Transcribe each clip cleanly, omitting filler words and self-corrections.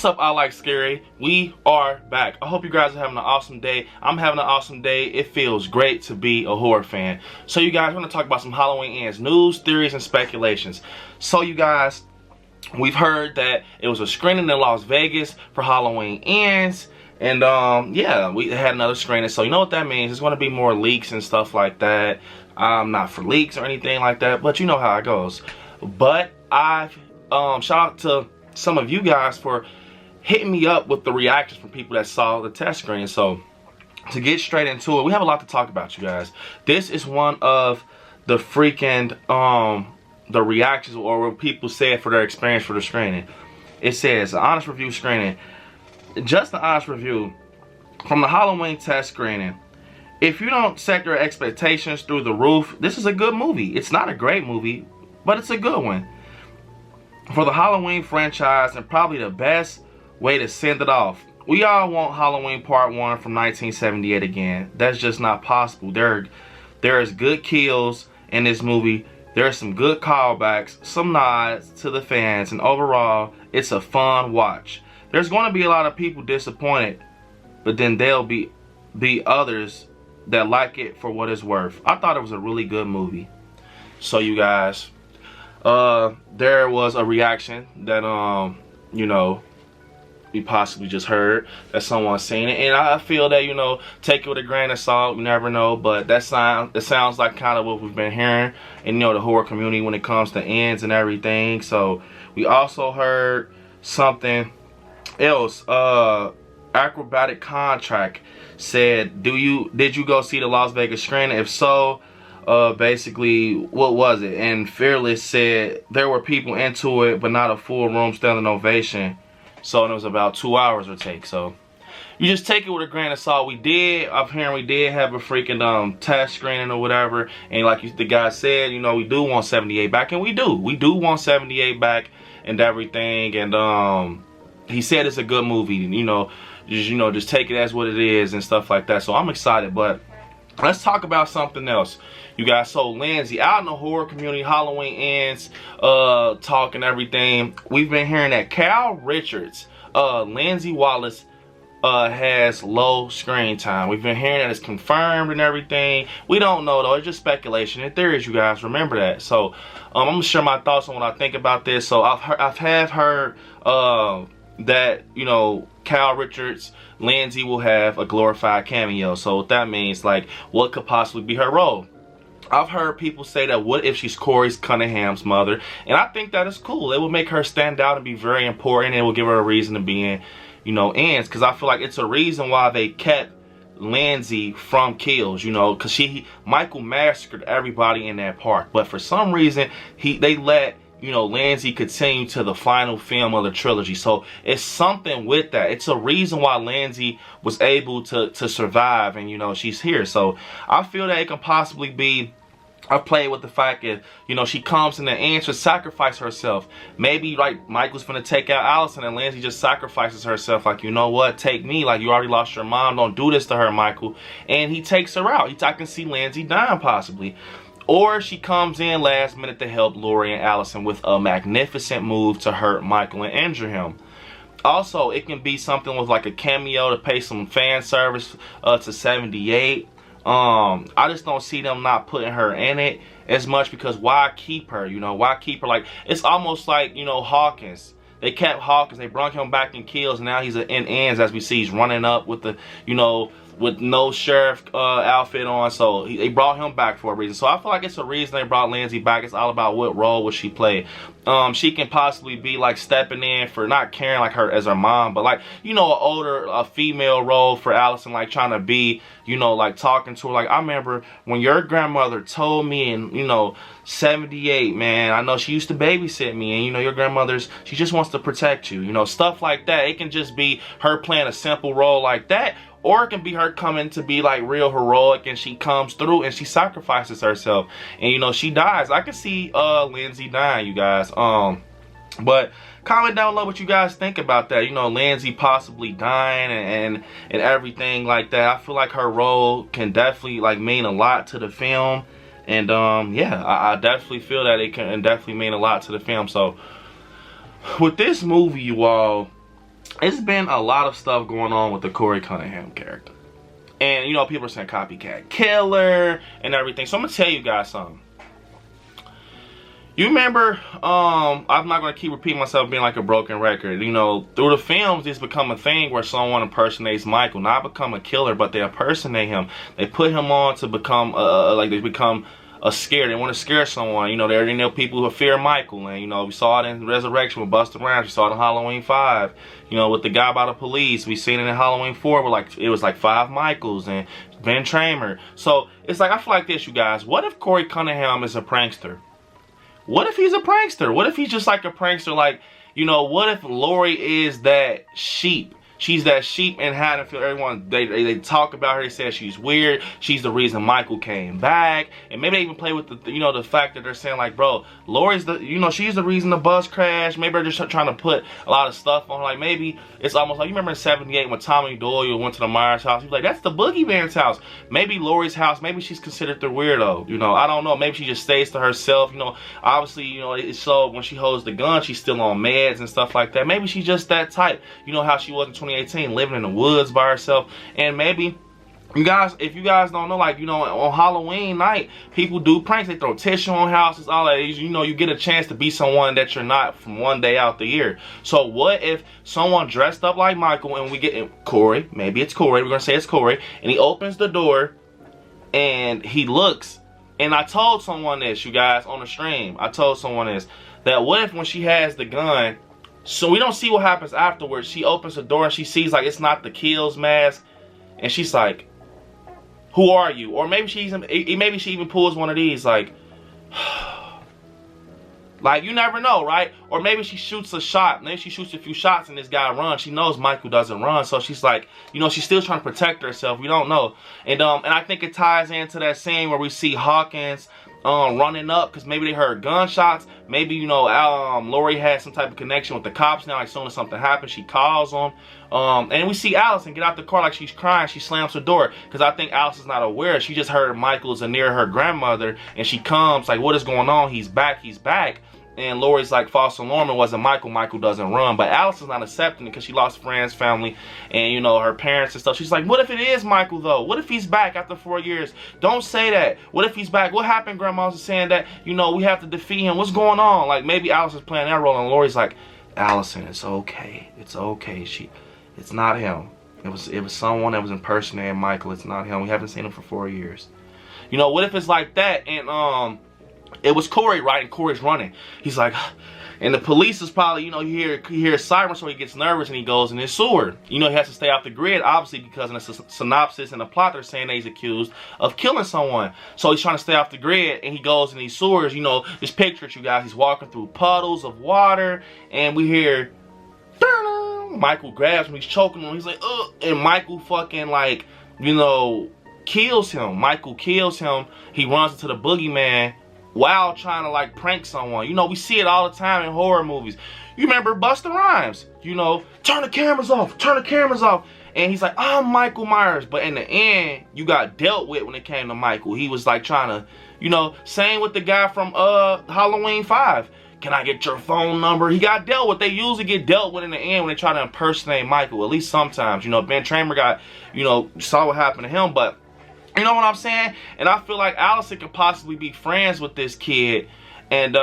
What's up, I Like Scary? We are back. I hope you guys are having an awesome day. I'm having an awesome day. It feels great to be a horror fan. So you guys, we're going to talk about some Halloween Ends news, theories, and speculations. So you guys, we've heard that it was a screening in Las Vegas for Halloween Ends. And yeah, we had another screening. So you know what that means. There's going to be more leaks and stuff like that. Not for leaks or anything like that, but you know how it goes. But I've shout out to some of you guys for hitting me up with the reactions from people that saw the test screen. So to get straight into it, we have a lot to talk about, you guys. This is one of the freaking the reactions or what people said for their experience for the screening. It says, an honest review screening. Just an honest review from the Halloween test screening. If you don't set your expectations through the roof, this is a good movie. It's not a great movie, but it's a good one for the Halloween franchise, and probably the best way to send it off. We all want Halloween Part 1 from 1978 again. That's just not possible. There is good kills in this movie. There are some good callbacks, some nods to the fans, and overall, it's a fun watch. There's going to be a lot of people disappointed, but then there'll be others that like it for what it's worth. I thought it was a really good movie. So you guys, there was a reaction that you know, we possibly just heard that someone seen it, and I feel that, you know, take it with a grain of salt. You never know, but it sounds like kind of what we've been hearing in, you know, the horror community when it comes to ends and everything. So we also heard something else. Acrobatic Contract said, did you go see the Las Vegas screening? If so, basically, what was it? And Fearless said there were people into it, but not a full room standing ovation. So it was about 2 hours or take. So you just take it with a grain of salt. We did have a freaking test screening or whatever, and like the guy said, you know, we do want 78 back, and we do want 78 back and everything. And he said it's a good movie, just take it as what it is and stuff like that. So I'm excited. But let's talk about something else, you guys. So Lindsay, out in the horror community, Halloween Ends talk and everything, we've been hearing that Cal Richards, Lindsay Wallace, has low screen time. We've been hearing that it's confirmed and everything. We don't know though, it's just speculation and theories, you guys, remember that. So I'm gonna share my thoughts on what I think about this. So I've heard that, you know, Cal Richards, Lindsay will have a glorified cameo. So what that means, like, what could possibly be her role? I've heard people say that what if she's Corey's Cunningham's mother, and I think that is cool. It will make her stand out and be very important, and it will give her a reason to be in, you know, ends, because I feel like it's a reason why they kept Lindsay from kills, you know, because Michael massacred everybody in that park, but for some reason they let, you know, Lindsay continue to the final film of the trilogy. So it's something with that. It's a reason why Lindsay was able to survive, and, you know, she's here. So I feel that it can possibly be I played with the fact that, you know, she comes in the end to sacrifice herself. Maybe, like, Michael's gonna take out Allison and Lindsay just sacrifices herself. Like, you know what, take me. Like, you already lost your mom. Don't do this to her, Michael. And he takes her out. I can see Lindsay dying, possibly. Or she comes in last minute to help Laurie and Allison with a magnificent move to hurt Michael and injure him. Also, it can be something with, like, a cameo to pay some fan service to 78. I just don't see them not putting her in it as much, because why keep her, you know, why keep her? Like, it's almost like, you know, Hawkins. They kept Hawkins, they brought him back in kills, and now he's in ends, as we see he's running up with the, you know, with no sheriff outfit on. So they brought him back for a reason. So I feel like it's a reason they brought Lindsay back. It's all about what role will she play. She can possibly be like stepping in for not caring like her as her mom, but like, you know, a female role for Allison, like trying to be, you know, like talking to her. Like, I remember when your grandmother told me in, you know, 78, man, I know she used to babysit me, and, you know, your grandmother's, she just wants to protect you, you know, stuff like that. It can just be her playing a simple role like that, or it can be her coming to be like real heroic, and she comes through and she sacrifices herself, and, you know, she dies. I can see Lindsay dying, you guys. But comment down below what you guys think about that. You know, Lindsay possibly dying and everything like that. I feel like her role can definitely like mean a lot to the film. And yeah, I definitely feel that it can definitely mean a lot to the film. So with this movie, you all, it's been a lot of stuff going on with the Corey Cunningham character. And, you know, people are saying copycat killer and everything. So I'm going to tell you guys something. You remember, I'm not going to keep repeating myself being like a broken record. You know, through the films, it's become a thing where someone impersonates Michael. Not become a killer, but they impersonate him. They put him on to become, like they become a scare. They want to scare someone. You know, there are people who fear Michael. And, you know, we saw it in Resurrection with Busta Rhymes. We saw it in Halloween 5. You know, with the guy by the police. We seen it in Halloween 4 where it was like 5 Michaels and Ben Tramer. So, it's like, I feel like this, you guys. What if Corey Cunningham is a prankster? What if he's a prankster? What if he's just like a prankster? Like, you know, what if Laurie is that sheep? She's that sheep in Haddonfield. Everyone, they talk about her. They say she's weird. She's the reason Michael came back. And maybe they even play with the, you know, the fact that they're saying like, bro, Laurie's the, you know, she's the reason the bus crashed. Maybe they're just trying to put a lot of stuff on her. Like maybe it's almost like, you remember in 78 when Tommy Doyle went to the Myers house. He was like, that's the boogeyman's house. Maybe Laurie's house, maybe she's considered the weirdo. You know, I don't know. Maybe she just stays to herself. You know, obviously, you know, it's so when she holds the gun, she's still on meds and stuff like that. Maybe she's just that type. You know how she was in 2018, living in the woods by herself. And maybe you guys, if you guys don't know, like, you know, on Halloween night, people do pranks. They throw tissue on houses, all that. You know, you get a chance to be someone that you're not from one day out the year. So what if someone dressed up like Michael and we get Corey, maybe it's Corey, we're gonna say it's Corey, and he opens the door and he looks, and I told someone this, you guys, on the stream, I told someone this, that what if when she has the gun, so we don't see what happens afterwards, she opens the door and she sees like it's not the Kills mask, and she's like, who are you? Or maybe she even pulls one of these like like, you never know, right? Or maybe she shoots a shot. Maybe she shoots a few shots and this guy runs. She knows Michael doesn't run, so she's like, you know, she's still trying to protect herself. We don't know. And I think it ties into that scene where we see Hawkins running up because maybe they heard gunshots. Maybe, you know, Laurie has some type of connection with the cops now. Like, as soon as something happens, she calls them. And we see Allison get out the car like she's crying. She slams the door because I think Allison's not aware. She just heard Michael's near her grandmother, and she comes like, what is going on? He's back. He's back. And Laurie's like, false alarm, it wasn't Michael. Michael doesn't run. But Allison's not accepting it because she lost friends, family, and, you know, her parents and stuff. She's like, what if it is Michael, though? What if he's back after 4 years? Don't say that. What if he's back? What happened? Grandma's saying that, you know, we have to defeat him. What's going on? Like, maybe Allison's playing that role, and Laurie's like, Allison, it's okay. It's okay. It's not him. It was someone that was impersonating Michael. It's not him. We haven't seen him for 4 years. You know, what if it's like that, and, it was Corey, right? And Corey's running. He's like, and the police is probably, you know, you hear a siren, so he gets nervous and he goes in his sewer. You know, he has to stay off the grid, obviously, because in the synopsis and the plot, they're saying that he's accused of killing someone. So he's trying to stay off the grid, and he goes in these sewers. You know, just picture it, you guys. He's walking through puddles of water, and we hear, Michael grabs him, he's choking him, he's like, ugh, and Michael fucking, like, you know, kills him. Michael kills him. He runs into the boogeyman while trying to like prank someone. You know, we see it all the time in horror movies. You remember Busta Rhymes, you know, turn the cameras off, turn the cameras off. And he's like, I'm Michael Myers. But in the end, you got dealt with when it came to Michael. He was like trying to, you know, same with the guy from Halloween 5. Can I get your phone number? He got dealt with. They usually get dealt with in the end when they try to impersonate Michael. At least sometimes. You know, Ben Tramer got, you know, saw what happened to him. But you know what I'm saying? And I feel like Allison could possibly be friends with this kid. And,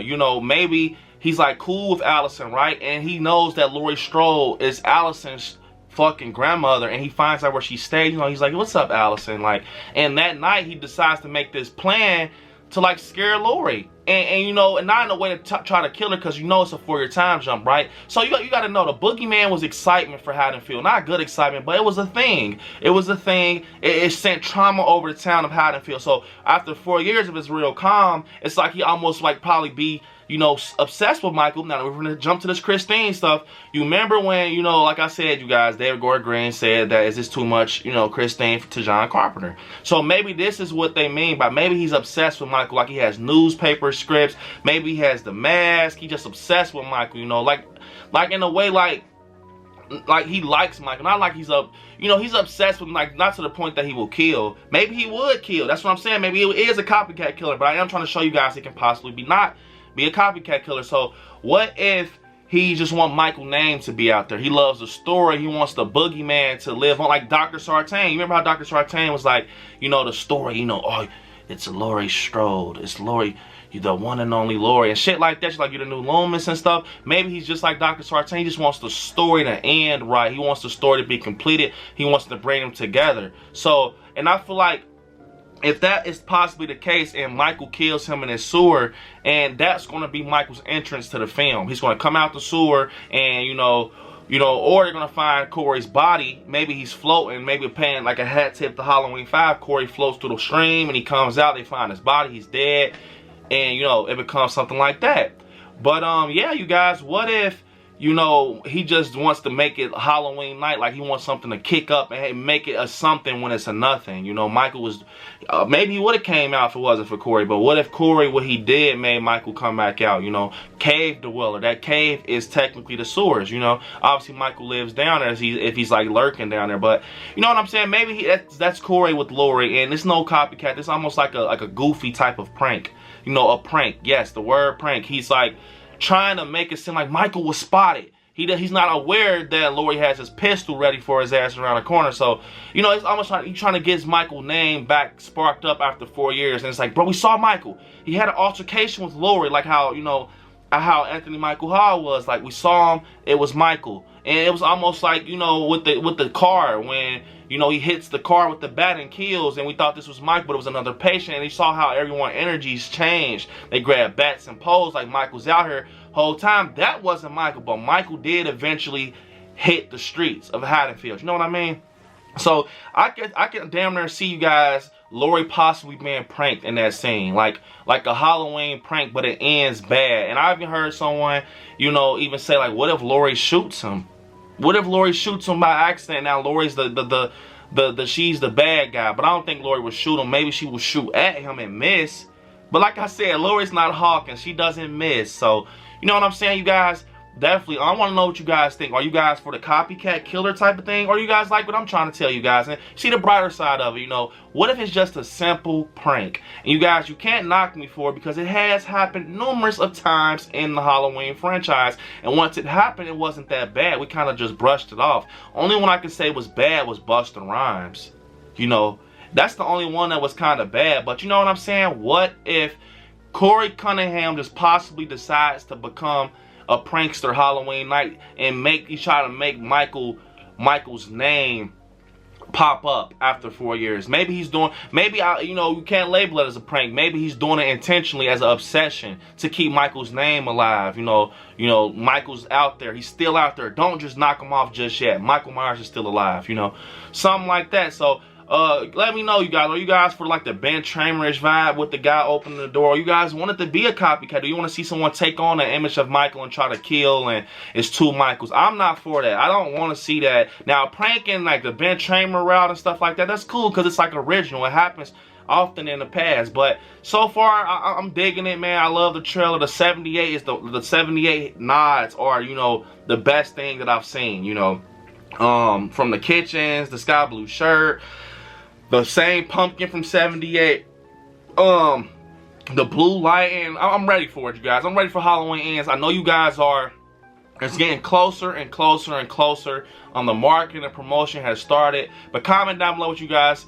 you know, maybe he's, like, cool with Allison, right? And he knows that Laurie Strode is Allison's fucking grandmother. And he finds out where she stays. You know, he's like, what's up, Allison? Like, and that night, he decides to make this plan to, like, scare Laurie. And you know, and not in a way to try to kill her, because you know it's a 4-year time jump, right? So you got to know, the boogeyman was excitement for Haddonfield. Not good excitement, but it was a thing. It was a thing. It sent trauma over the town of Haddonfield. So after 4 years of his real calm, it's like he almost like probably be, you know, obsessed with Michael. Now we're going to jump to this Christine stuff. You remember when, you know, like I said, you guys, David Gordon Green said that, is this too much, you know, Christine to John Carpenter? So maybe this is what they mean by, maybe he's obsessed with Michael, like he has newspaper scripts, maybe he has the mask, he just obsessed with Michael, you know, like in a way, like he likes Michael, not like he's up, you know, he's obsessed with, like, not to the point that he will kill. Maybe he would kill, that's what I'm saying. Maybe it is a copycat killer, but I am trying to show you guys it can possibly be not be a copycat killer. So what if he just wants Michael's name to be out there. He loves the story. He wants the boogeyman to live on, like Dr. Sartain. You remember how Dr. Sartain was like, you know, the story, you know, oh, it's Laurie Strode. It's Laurie, you're the one and only Laurie, and shit like that. She's like, you're the new Loomis and stuff. Maybe he's just like Dr. Sartain. He just wants the story to end right. He wants the story to be completed. He wants to bring them together. So, and I feel like if that is possibly the case and Michael kills him in his sewer, and that's going to be Michael's entrance to the film. He's going to come out the sewer and, you know, or they're going to find Corey's body. Maybe he's floating, maybe paying like a hat tip to Halloween 5. Corey floats through the stream and he comes out. They find his body. He's dead. And, you know, it becomes something like that. But, yeah, you guys, what if, you know, he just wants to make it Halloween night, like he wants something to kick up and make it a something when it's a nothing. You know, Michael was, maybe he would have came out if it wasn't for Corey, but what if Corey, what he did, made Michael come back out, you know? Cave dweller, that cave is technically the sewers, you know? Obviously, Michael lives down there if he's like lurking down there, but you know what I'm saying? Maybe that's Corey with Laurie, and it's no copycat. It's almost like a goofy type of prank. You know, a prank. Yes, the word prank. He's like trying to make it seem like Michael was spotted. He's not aware that Laurie has his pistol ready for his ass around the corner. So, you know, it's almost like he's trying to get his Michael name back sparked up after 4 years. And it's like, bro, we saw Michael. He had an altercation with Laurie, like how, you know, how Anthony Michael Hall was. Like, we saw him, it was Michael. And it was almost like, you know, with the car, when, you know, he hits the car with the bat and kills, and we thought this was Mike, but it was another patient, and he saw how everyone's energies changed. They grabbed bats and poles like Michael's out here whole time. That wasn't Michael, but Michael did eventually hit the streets of Haddonfield. You know what I mean? So I can damn near see you guys, Laurie possibly being pranked in that scene, like a Halloween prank, but it ends bad. And I even heard someone, you know, even say like, what if Laurie shoots him? What if Laurie shoots him by accident? Now Laurie's she's the bad guy, but I don't think Laurie would shoot him. Maybe she would shoot at him and miss. But like I said, Laurie's not Hawkins. She doesn't miss. So, you know what I'm saying, you guys? Definitely, I want to know what you guys think. Are you guys for the copycat killer type of thing? Or you guys like what I'm trying to tell you guys? And see the brighter side of it, you know. What if it's just a simple prank? And you guys, you can't knock me for it because it has happened numerous of times in the Halloween franchise. And once it happened, it wasn't that bad. We kind of just brushed it off. Only one I could say was bad was Busta Rhymes. You know, that's the only one that was kind of bad. But you know what I'm saying? What if Corey Cunningham just possibly decides to become a prankster Halloween night and he try to make Michael's name pop up after 4 years? Maybe he's doing, you know, you can't label it as a prank. Maybe he's doing it intentionally as an obsession to keep Michael's name alive. You know, Michael's out there. He's still out there. Don't just knock him off just yet. Michael Myers is still alive, you know, something like that. So let me know, you guys. Are you guys for like the Ben Tramer-ish vibe with the guy opening the door? Or you guys want it to be a copycat? Do you want to see someone take on an image of Michael and try to kill and it's two Michaels? I'm not for that. I don't want to see that. Now, pranking like the Ben Tramer route and stuff like that, that's cool because it's like original. It happens often in the past, but so far I'm digging it, man. I love the trailer. The 78 is the 78 nods are, you know, the best thing that I've seen, you know, from the kitchens, the sky blue shirt, the same pumpkin from 78, the blue light, and I'm ready for it, you guys. I'm ready for Halloween ends. I know you guys are. It's getting closer and closer and closer. The marketing and promotion has started. But comment down below what you guys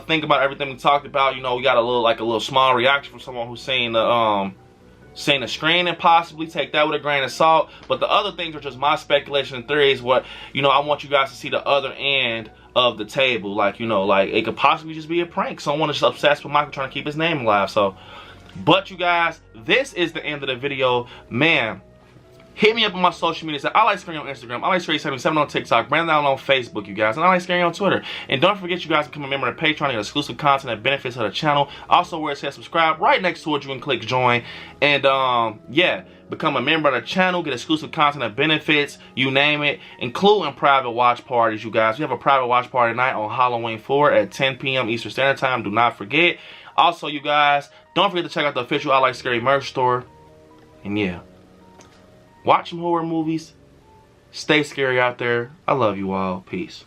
think about everything we talked about. You know, we got a little small reaction from someone who's seen the screen, and possibly take that with a grain of salt. But the other things are just my speculation and theories. What, you know, I want you guys to see the other end of the table. Like, you know, like it could possibly just be a prank. Someone is just obsessed with Michael trying to keep his name alive. So, but you guys, this is the end of the video, man. Hit me up on my social media. I like Scary on Instagram. I like Scary77 on TikTok. Brandon on Facebook, you guys. And I like Scary on Twitter. And don't forget, you guys, become a member of Patreon. You get exclusive content that benefits of the channel. Also, where it says subscribe, right next to it, you can click join. And, yeah, become a member of the channel. Get exclusive content that benefits, you name it, including private watch parties, you guys. We have a private watch party tonight on Halloween 4 at 10 p.m. Eastern Standard Time. Do not forget. Also, you guys, don't forget to check out the official I Like Scary merch store. And, yeah. Watch some horror movies. Stay scary out there. I love you all. Peace.